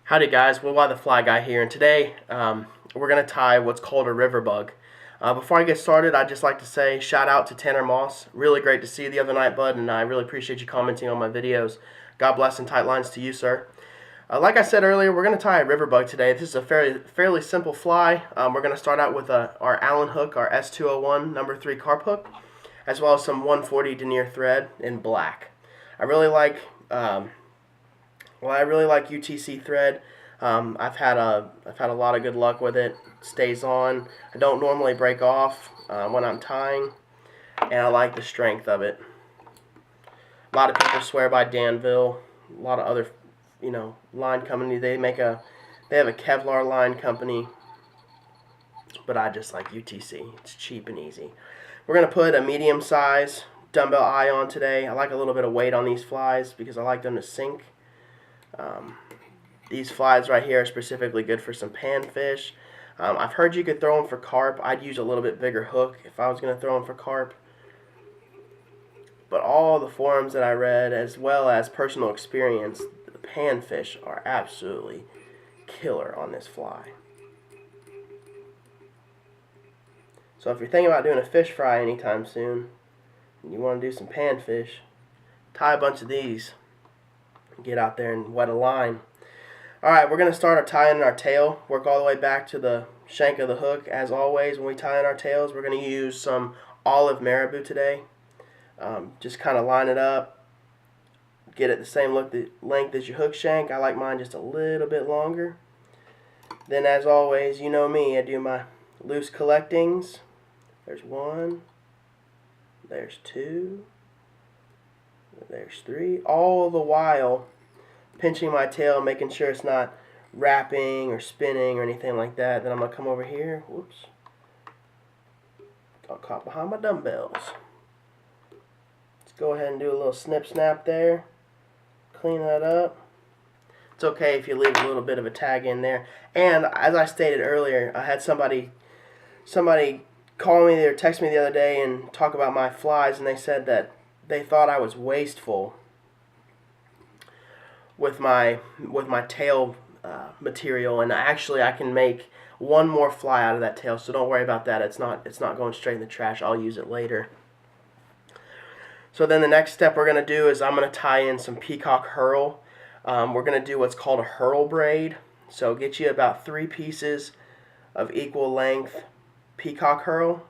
Howdy guys, Will Why the Fly Guy here, and today we're going to tie what's called a river bug. Before I get started, I'd just like to say shout out to Tanner Moss. Really great to see you the other night, bud, and I really appreciate you commenting on my videos. God bless and tight lines to you, sir. Like I said earlier, we're going to tie a river bug today. This is a fairly simple fly. We're going to start out with our Allen hook, our S201 number 3 carp hook, as well as some 140 denier thread in black. I really like UTC thread. I've had a lot of good luck with it. It stays on. I don't normally break off when I'm tying, and I like the strength of it. A lot of people swear by Danville. A lot of other, line companies. They have a Kevlar line company, but I just like UTC. It's cheap and easy. We're gonna put a medium size dumbbell eye on today. I like a little bit of weight on these flies because I like them to sink. These flies right here are specifically good for some panfish. I've heard you could throw them for carp. I'd use a little bit bigger hook if I was going to throw them for carp. But all the forums that I read, as well as personal experience, the panfish are absolutely killer on this fly. So if you're thinking about doing a fish fry anytime soon, and you want to do some panfish, tie a bunch of these. Get out there and wet a line. Alright, we're going to start our tying in our tail. Work all the way back to the shank of the hook. As always, when we tie in our tails, we're going to use some olive Marabou today. Just kind of line it up. Get it the same length as your hook shank. I like mine just a little bit longer. Then, as always, you know me, I do my loose collectings. There's one. There's two. There's three. All the while pinching my tail, making sure it's not wrapping or spinning or anything like that. Then I'm going to come over here. Whoops. Got caught behind my dumbbells. Let's go ahead and do a little snip snap there. Clean that up. It's okay if you leave a little bit of a tag in there. And as I stated earlier, I had somebody call me or text me the other day and talk about my flies, and they said that they thought I was wasteful with my tail material, and actually I can make one more fly out of that tail, so don't worry about that. It's not going straight in the trash. I'll use it later. So then the next step we're going to do is I'm going to tie in some Peacock Herl. We're going to do what's called a Herl braid. So get you about 3 pieces of equal length Peacock Herl.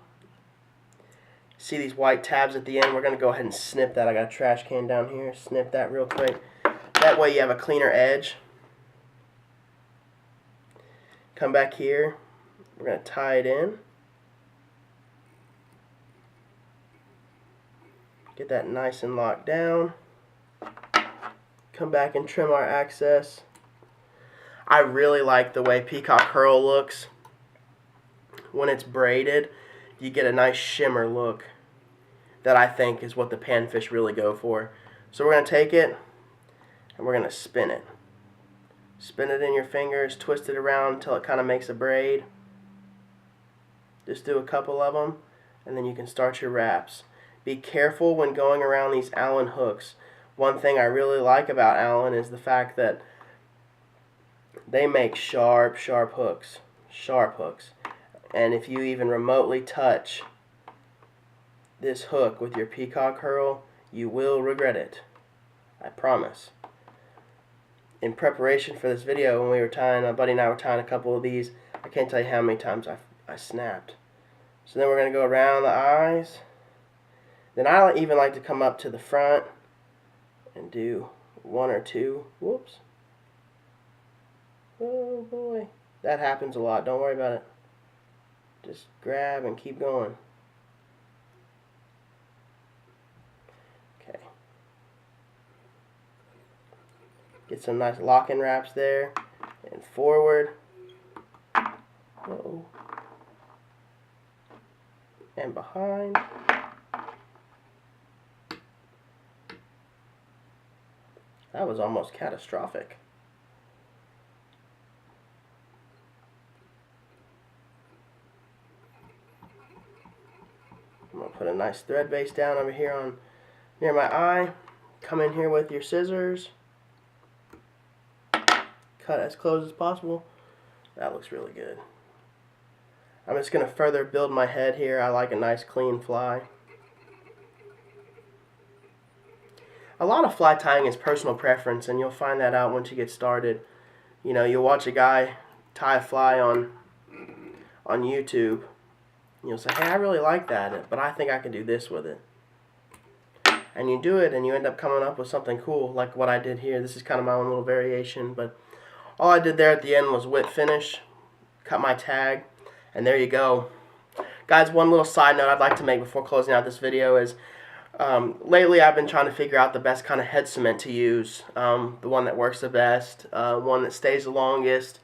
See these white tabs at the end? We're going to go ahead and snip that. I got a trash can down here. Snip that real quick. That way you have a cleaner edge. Come back here. We're going to tie it in. Get that nice and locked down. Come back and trim our excess. I really like the way Peacock Herl looks. When it's braided, you get a nice shimmer look that I think is what the panfish really go for. So we're going to take it and we're going to spin it. Spin it in your fingers, twist it around until it kind of makes a braid. Just do a couple of them and then you can start your wraps. Be careful when going around these Allen hooks. One thing I really like about Allen is the fact that they make sharp hooks. Sharp hooks. And if you even remotely touch this hook with your Peacock Herl, you will regret it. I promise. In preparation for this video, when we were tying, my buddy and I were tying a couple of these, I can't tell you how many times I snapped. So then we're going to go around the eyes. Then I even like to come up to the front and do 1 or 2. Whoops. Oh boy. That happens a lot. Don't worry about it. Just grab and keep going. Okay. Get some nice lock-in wraps there. And forward. Uh-oh. And behind. That was almost catastrophic. I'm going to put a nice thread base down over here near my eye. Come in here with your scissors. cut as close as possible. That looks really good. I'm just going to further build my head here. I like a nice clean fly. A lot of fly tying is personal preference, and you'll find that out once you get started. You know, you'll watch a guy tie a fly on YouTube. You'll say, hey, I really like that, but I think I can do this with it. And you do it, and you end up coming up with something cool, like what I did here. This is kind of my own little variation, but all I did there at the end was whip finish, cut my tag, and there you go. Guys, one little side note I'd like to make before closing out this video is, lately I've been trying to figure out the best kind of head cement to use, the one that works the best, one that stays the longest,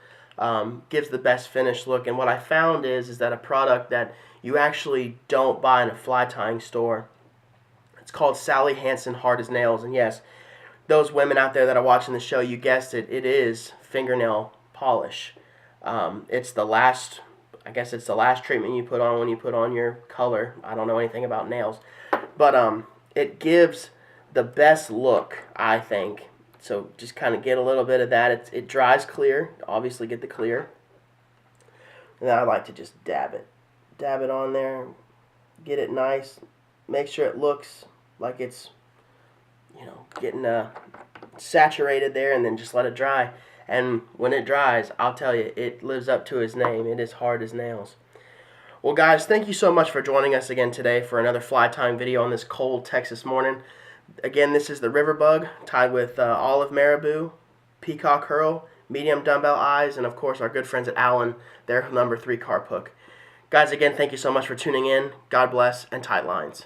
gives the best finished look. And what I found is that a product that you actually don't buy in a fly tying store. It's called Sally Hansen Hard as Nails. And yes, those women out there that are watching the show, you guessed it, it is fingernail polish. It's the last, I guess it's the last treatment you put on when you put on your color. I don't know anything about nails. But it gives the best look, I think. So just kind of get a little bit of that. It dries clear. Obviously get the clear. And then I like to just dab it. Dab it on there. Get it nice. Make sure it looks like it's, you know, getting saturated there, and then just let it dry. And when it dries, I'll tell you, it lives up to its name. It is hard as nails. Well, guys, thank you so much for joining us again today for another fly tying video on this cold Texas morning. Again, this is the river bug tied with olive marabou, peacock herl, medium dumbbell eyes, and of course our good friends at Allen, their #3 carp hook. Guys, again, thank you so much for tuning in. God bless, and tight lines.